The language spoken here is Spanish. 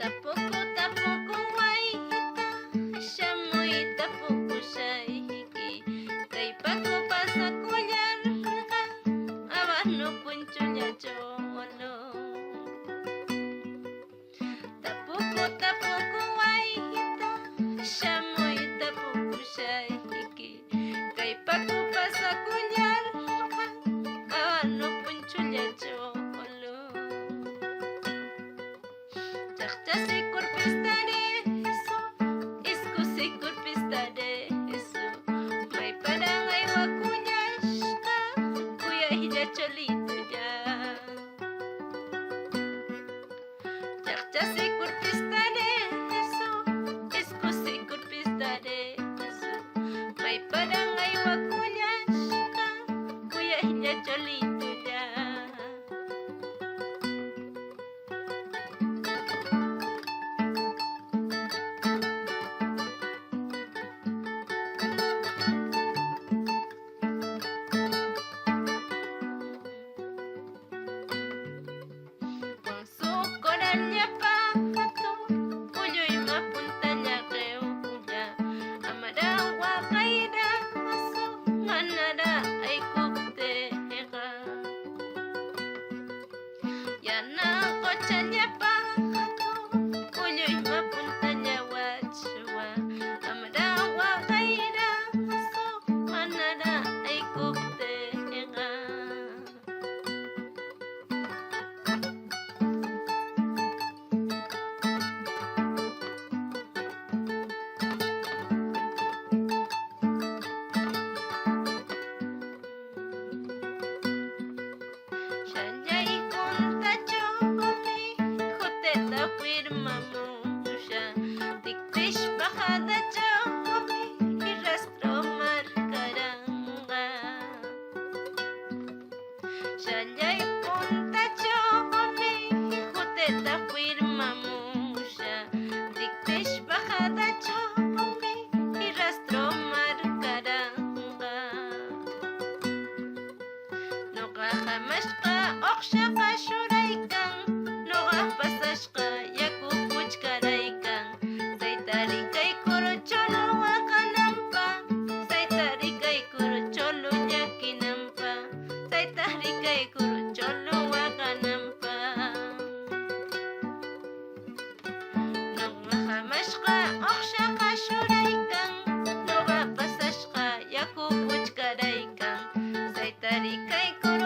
Tapuku tapuku wayhita shamuy tapukushayki kaypaku pasakullarqa abano punchullacholo. Tapuku tapuku wayhita shamuy tapukushayki kaypaku pasakullarqa abano punchullacholo. Chaqchasi kurpistareso, iskusi kurpistareso, mayparangay wakullashqa, kuyaylla cholitulla. Chaqchasi kurpistareso, iskusi kurpistareso, mayparangay wakullashqa, kuyaylla cholitulla. Sukoranya pato, uyoy mapuntanya keuya, amarawa kaira aso, manara ay kuktega. Yana kochanya pato, uyoy mapuntanya wachwa, amarawa kaira aso, manara ay kuktega. Shanyay kuntachomi, huteta firmamusha, tiktish bajadachomi, rastro marcaranga. Shanyay kuntachomi, huteta firmamusha, tiktish bajadachomi, rastro marcaranga. Noqa hamashqa uqshaqa shuraykan, noqa pasashqa yaku puchkaraykan. Saytari kay kuru cholo waqanampa, saytari kay kuru cholo llakinampa, saytari kay kuru cholo waqanampa. Noqa hamashqa uqshaqa shuraykan, noqa pasashqa yaku puchkaraykan. Saytari kay kuru